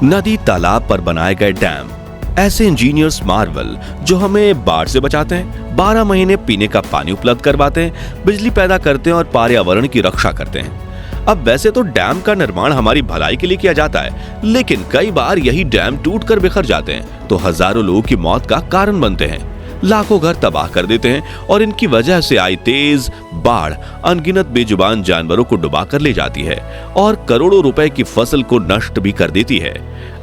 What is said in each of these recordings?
नदी तालाब पर बनाए गए डैम ऐसे इंजीनियर्स मार्वल जो हमें बाढ़ से बचाते हैं, 12 महीने पीने का पानी उपलब्ध करवाते हैं, बिजली पैदा करते हैं और पर्यावरण की रक्षा करते हैं। अब वैसे तो डैम का निर्माण हमारी भलाई के लिए किया जाता है, लेकिन कई बार यही डैम टूटकर बिखर जाते हैं तो हजारों लोगों की मौत का कारण बनते हैं, लाखों घर तबाह कर देते हैं और इनकी वजह से आई तेज बाढ़ अनगिनत बेजुबान जानवरों को डुबा कर ले जाती है और करोड़ों रुपए की फसल को नष्ट भी कर देती है।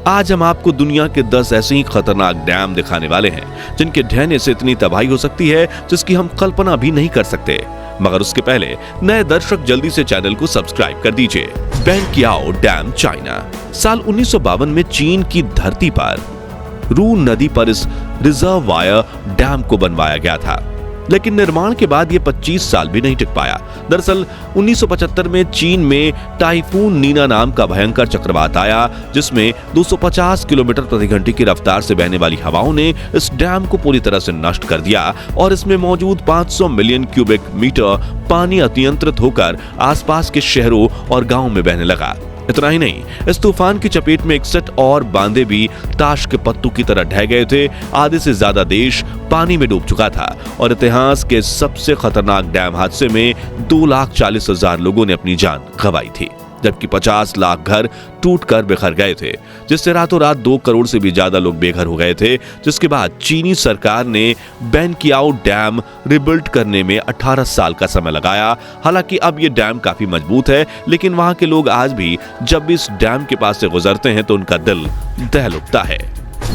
आज हम आपको दुनिया के 10 ऐसे ही खतरनाक डैम दिखाने वाले हैं जिनके ढहने से इतनी तबाही हो सकती है जिसकी हम कल्पना भी नहीं कर सकते। मगर उसके पहले नए दर्शक जल्दी से चैनल को सब्सक्राइब कर दीजिए। बेनकियाओ डैम, चाइना। साल 1952 में चीन की धरती पर रून नदी पर इस रिजर्वायर डैम को बनवाया गया था, लेकिन निर्माण के बाद ये 25 साल भी नहीं टिक पाया। दरअसल 1975 में चीन में टाइफून नीना नाम का भयंकर चक्रवात आया, जिसमें 250 किलोमीटर प्रति घंटे की रफ्तार से बहने वाली हवाओं ने इस डैम को पूरी तरह से नष्ट कर दिया और इसमें मौजूद 500 मिलियन क्यूबिक मीटर पानी अनियंत्रित होकर आसपास के शहरों और गांवों में बहने लगा। इतना ही नहीं, इस तूफान की चपेट में 61 और बांधे भी ताश के पत्तों की तरह ढह गए थे। आधे से ज्यादा देश पानी में डूब चुका था और इतिहास के सबसे खतरनाक डैम हादसे में 2,40,000 लोगों ने अपनी जान गंवाई थी, जबकि 50 लाख घर टूटकर बिखर गए थे, जिससे रातों रात 2 करोड़ से भी ज्यादा लोग बेघर हो गए थे। जिसके बाद चीनी सरकार ने बेनकियाओ डैम रिबिल्ड करने में 18 साल का समय लगाया। हालांकि अब ये डैम काफी मजबूत है, लेकिन वहां के लोग आज भी जब भी इस डैम के पास से गुजरते हैं तो उनका दिल दहल उठता है।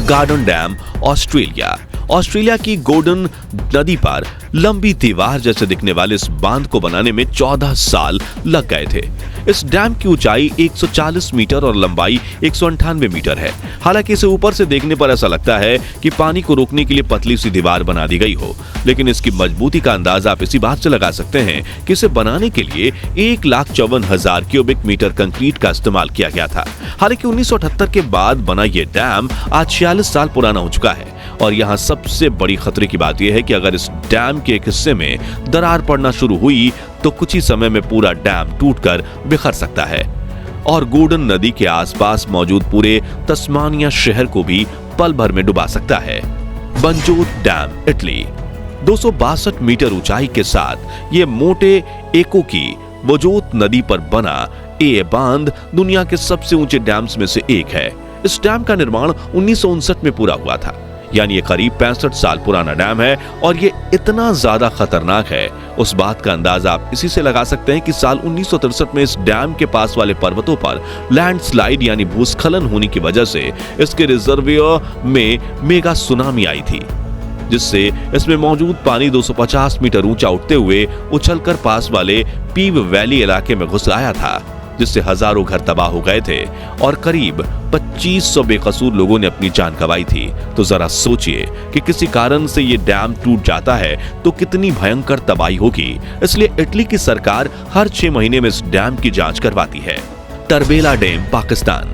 Garden dam, Australia. ऑस्ट्रेलिया की गोर्डन नदी पर लंबी दीवार जैसे दिखने वाले इस बांध को बनाने में 14 साल लग गए थे। इस डैम की ऊंचाई 140 मीटर और लंबाई 198 मीटर है। हालांकि इसे ऊपर से देखने पर ऐसा लगता है कि पानी को रोकने के लिए पतली सी दीवार बना दी गई हो, लेकिन इसकी मजबूती का अंदाजा आप इसी बात से लगा सकते हैं कि इसे बनाने के लिए 1,54,000 क्यूबिक मीटर कंक्रीट का इस्तेमाल किया गया था। हालांकि 1978 के बाद बना ये डैम आज 46 साल पुराना हो चुका है और यहाँ सबसे बड़ी खतरे की बात यह है कि अगर इस डैम के एक हिस्से में दरार पड़ना शुरू हुई तो कुछ ही समय में पूरा डैम टूटकर बिखर सकता है और गोर्डन नदी के आसपास मौजूद पूरे तस्मानिया शहर को भी पल भर में डुबा सकता है। बंजोत डैम, इटली। 262 मीटर ऊंचाई के साथ ये मोटे एको की बंजोत नदी पर बना ये बांध दुनिया के सबसे ऊंचे डैम्स में से एक है। इस डैम का निर्माण 1959 में पूरा हुआ था, यानी ये करीब 65 साल पुराना डैम है और ये इतना ज्यादा खतरनाक है, उस बात का अंदाजा आप इसी से लगा सकते हैं कि साल 1963 में इस डैम के पास वाले पर्वतों पर लैंडस्लाइड यानी भूस्खलन होने की वजह से इसके रिजर्वायर में मेगा सुनामी आई थी, जिससे इसमें मौजूद पानी 250 मीटर ऊंचा उठते हुए उछलकर पास वाले पीव वैली इलाके में घुस आया था, जिससे हजारों घर तबाह हो गए थे और करीब 2500 बेकसूर लोगों ने अपनी जान गंवाई थी। तो जरा सोचिए कि किसी कारण से ये डैम टूट जाता है तो कितनी भयंकर तबाही होगी। इसलिए इटली की सरकार हर 6 महीने में इस डैम की जांच करवाती है। टरबेला डैम, पाकिस्तान।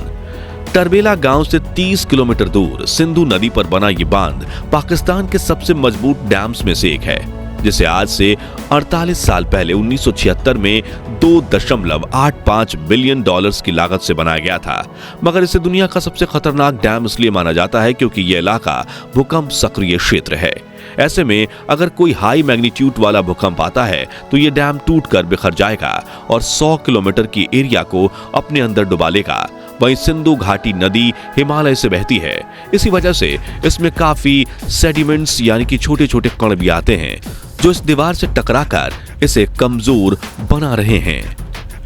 टरबेला गांव से 30 किलोमीटर दूर सिंधु नदी पर बना ये बांध पाकिस्तान के सबसे मजबूत डैम्स में से एक है, जिसे आज से 48 साल पहले 1976 में $2.85 बिलियन की लागत से बनाया गया था। मगर इसे दुनिया का सबसे खतरनाक डैम इसलिए माना जाता है क्योंकि यह इलाका भूकंप सक्रिय क्षेत्र है। ऐसे में अगर कोई हाई मैग्नीट्यूड वाला भूकंप आता है तो यह डैम टूटकर बिखर जाएगा और 100 किलोमीटर की एरिया को अपने अंदर डुबा लेगा। वहीं सिंधु घाटी नदी हिमालय से बहती है, इसी वजह से इसमें काफी सेडिमेंट्स यानी कि छोटे छोटे कण भी आते हैं जो इस दीवार से टकराकर इसे कमजोर बना रहे हैं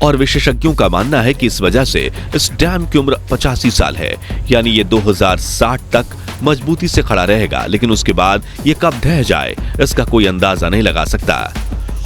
और विशेषज्ञों का मानना है कि इस वजह से इस डैम की उम्र 85 साल है, यानी ये 2060 तक मजबूती से खड़ा रहेगा, लेकिन उसके बाद ये कब ढह जाए इसका कोई अंदाजा नहीं लगा सकता।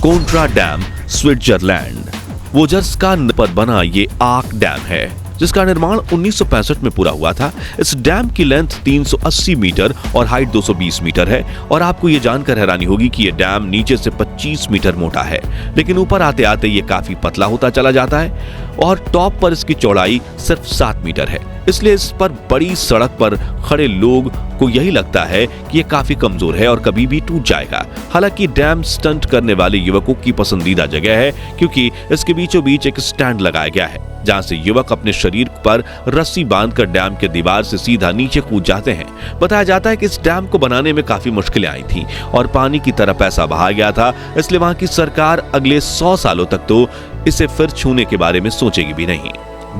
Contra dam, Switzerland. वोजर्स्का पर बना ये आर्क डैम है जिसका निर्माण 1965 में पूरा हुआ था। इस डैम की लेंथ 380 मीटर और हाइट 220 मीटर है और आपको ये जानकर हैरानी होगी कि ये डैम नीचे से 25 मीटर मोटा है, लेकिन ऊपर आते आते ये काफी पतला होता चला जाता है और टॉप पर इसकी चौड़ाई सिर्फ 7 मीटर है। इसलिए इस पर बड़ी सड़क पर खड़े लोग को यही लगता है कि ये काफी कमजोर है और कभी भी टूट जाएगा। हालांकि डैम स्टंट करने वाले युवकों की पसंदीदा जगह है क्योंकि इसके बीचों बीच एक स्टैंड लगाया गया है जहां से युवक अपने शरीर पर रस्सी बांधकर डैम के दीवार से सीधा नीचे कूद जाते हैं। बताया जाता है कि इस डैम को बनाने में काफी मुश्किलें आई थी और पानी की तरफ ऐसा बहा गया था, इसलिए वहां की सरकार अगले 100 सालों तक तो इसे फिर छूने के बारे में सोचेगी भी नहीं।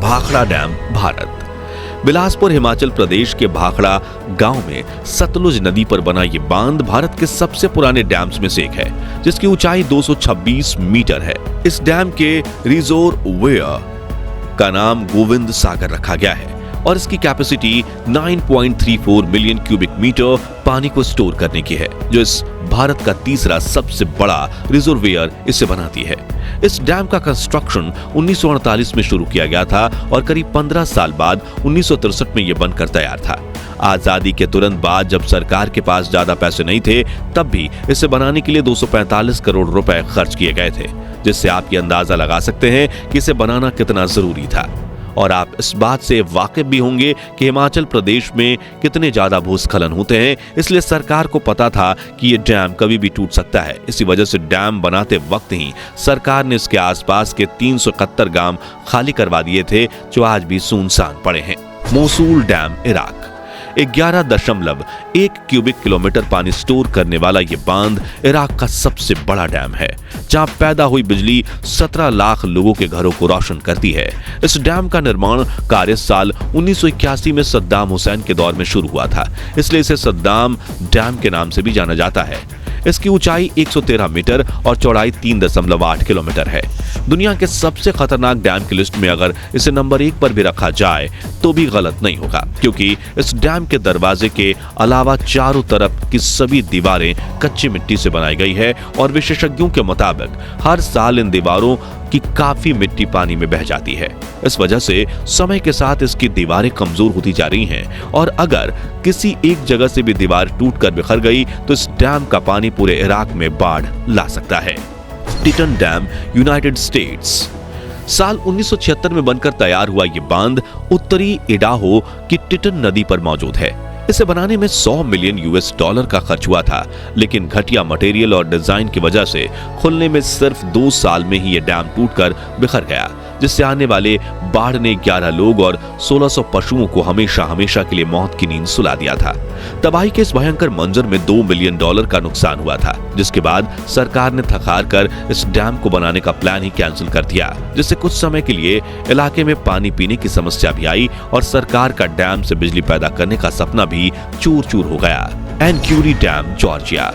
भाखड़ा डैम, भारत। बिलासपुर, हिमाचल प्रदेश के भाखड़ा गांव में सतलुज नदी पर बना ये बांध भारत के सबसे पुराने डैम्स में से एक है, जिसकी ऊंचाई 226 मीटर है। इस डैम के रिजर्वोयर का नाम गोविंद सागर रखा गया है और इसकी कैपेसिटी 9.34 मिलियन क्यूबिक मीटर पानी को स्टोर करने की है, जो इस भारत का तीसरा सबसे बड़ा रिजर्वोयर इसे बनाती है। इस डैम का कंस्ट्रक्शन 1948 में शुरू किया गया था और करीब 15 साल बाद 1963 में यह बनकर तैयार था। आजादी के तुरंत बाद जब सरकार के पास ज्यादा पैसे नहीं थे, तब भी इसे बनाने के लिए 245 करोड़ रुपए खर्च किए गए थे, जिससे आप ये अंदाजा लगा सकते हैं कि इसे बनाना कितना जरूरी था। और आप इस बात से वाकिफ भी होंगे कि हिमाचल प्रदेश में कितने ज्यादा भूस्खलन होते हैं, इसलिए सरकार को पता था कि ये डैम कभी भी टूट सकता है। इसी वजह से डैम बनाते वक्त ही सरकार ने इसके आसपास के 371 गांव खाली करवा दिए थे, जो आज भी सुनसान पड़े हैं। Mosul dam, Iraq. 11.1 cubic kilometre पानी स्टोर करने वाला यह बांध इराक का सबसे बड़ा डैम है, जहां पैदा हुई बिजली 17 लाख लोगों के घरों को रोशन करती है। इस डैम का निर्माण कार्य साल 1981 में सद्दाम हुसैन के दौर में शुरू हुआ था, इसलिए इसे सद्दाम डैम के नाम से भी जाना जाता है। इसकी ऊंचाई 113 मीटर और चौड़ाई 3.8 किलोमीटर है। दुनिया के सबसे खतरनाक डैम की लिस्ट में अगर इसे नंबर 1 पर भी रखा जाए तो भी गलत नहीं होगा, क्योंकि इस डैम के दरवाजे के अलावा चारों तरफ की सभी दीवारें कच्ची मिट्टी से बनाई गई है और विशेषज्ञों के मुताबिक हर साल इन दीवारों की काफी मिट्टी पानी में बह जाती है। इस वजह से समय के साथ इसकी दीवारें कमजोर होती जा रही हैं और अगर किसी एक जगह से भी दीवार टूटकर बिखर गई तो इस डैम का पानी पूरे इराक में बाढ़ ला सकता है। Teton dam, United states. साल 1976 में बनकर तैयार हुआ ये बांध उत्तरी इडाहो की टिटन नदी पर मौजूद है। इसे बनाने में $100 मिलियन का खर्च हुआ था, लेकिन घटिया मटेरियल और डिजाइन की वजह से खुलने में सिर्फ 2 साल में ही यह डैम टूटकर बिखर गया, जिससे आने वाले बाढ़ ने 11 लोग और 1600 पशुओं को हमेशा हमेशा के लिए मौत की नींद सुला दिया था। तबाही के इस भयंकर मंजर में $2 मिलियन का नुकसान हुआ था, जिसके बाद सरकार ने थक-हार कर इस डैम को बनाने का प्लान ही कैंसिल कर दिया, जिससे कुछ समय के लिए इलाके में पानी पीने की समस्या भी आई और सरकार का डैम से बिजली पैदा करने का सपना भी चूर-चूर हो गया। एनक्यूरी डैम, जॉर्जिया।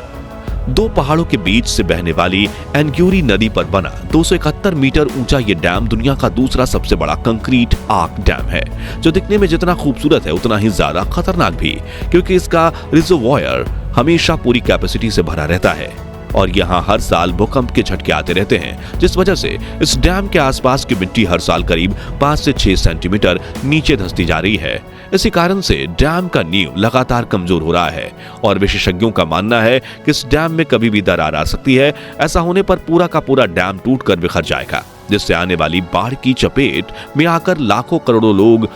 2 पहाड़ों के बीच से बहने वाली एनक्यूरी नदी पर बना 271 मीटर ऊंचा ये डैम दुनिया का दूसरा सबसे बड़ा कंक्रीट आर्क डैम है, जो दिखने में जितना खूबसूरत है उतना ही ज्यादा खतरनाक भी, क्योंकि इसका रिजर्वोयर हमेशा पूरी कैपेसिटी से भरा रहता है और यहाँ हर साल भूकंप के झटके आते रहते हैं, जिस वजह से इस डैम के आसपास की मिट्टी हर साल करीब 5 से 6 सेंटीमीटर नीचे धंसती जा रही है। इसी कारण से डैम का नींव लगातार कमजोर हो रहा है और विशेषज्ञों का मानना है कि इस डैम में कभी भी दरार आ सकती है। ऐसा होने पर पूरा का पूरा डैम टूटकर बिखर जाएगा, जिससे आने वाली बाढ़ की चपेट में आकर लाखों करोड़ों लोग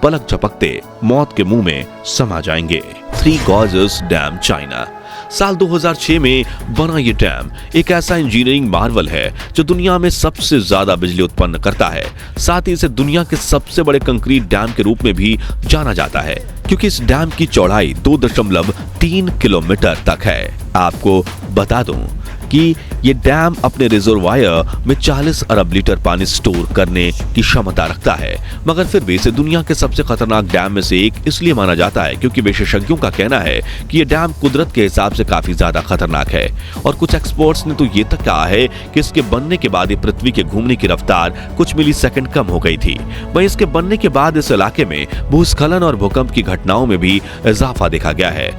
पलक झपकते मौत के मुंह में समा जाएंगे। 3 Gorges डैम, चाइना। साल 2006 में बना ये डैम एक ऐसा इंजीनियरिंग मार्वल है जो दुनिया में सबसे ज्यादा बिजली उत्पन्न करता है। साथ ही इसे दुनिया के सबसे बड़े कंक्रीट डैम के रूप में भी जाना जाता है, क्योंकि इस डैम की चौड़ाई 2.3 किलोमीटर तक है। आपको बता दूं कि ये डैम अपने रिजर्वायर में 40 अरब लीटर पानी स्टोर करने की क्षमता रखता है, मगर फिर भी इसे दुनिया के सबसे खतरनाक डैम में से एक इसलिए माना जाता है क्योंकि विशेषज्ञों का कहना है कि ये डैम कुदरत के हिसाब से काफी ज्यादा खतरनाक है और कुछ एक्सपर्ट्स ने तो ये तक कहा है कि इसके बनने के बाद पृथ्वी के घूमने की रफ्तार कुछ मिलीसेकंड कम हो गई थी। वहीं इसके बनने के बाद इस इलाके में भूस्खलन और भूकंप की घटनाओं में भी इजाफा देखा गया है।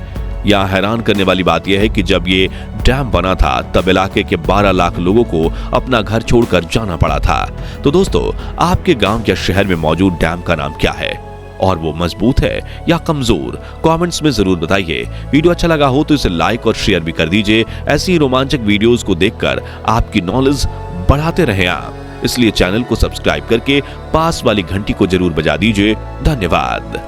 यहाँ हैरान करने वाली बात यह है कि जब ये डैम बना था तब इलाके के 12 लाख लोगों को अपना घर छोड़कर जाना पड़ा था। तो दोस्तों, आपके गांव या शहर में मौजूद डैम का नाम क्या है और वो मजबूत है या कमजोर? कमेंट्स में जरूर बताइए। वीडियो अच्छा लगा हो तो इसे लाइक और शेयर भी कर दीजिए। ऐसी ही रोमांचक वीडियोस को देखकर आपकी नॉलेज बढ़ाते रहें आप, इसलिए चैनल को सब्सक्राइब करके पास वाली घंटी को जरूर बजा दीजिए। धन्यवाद।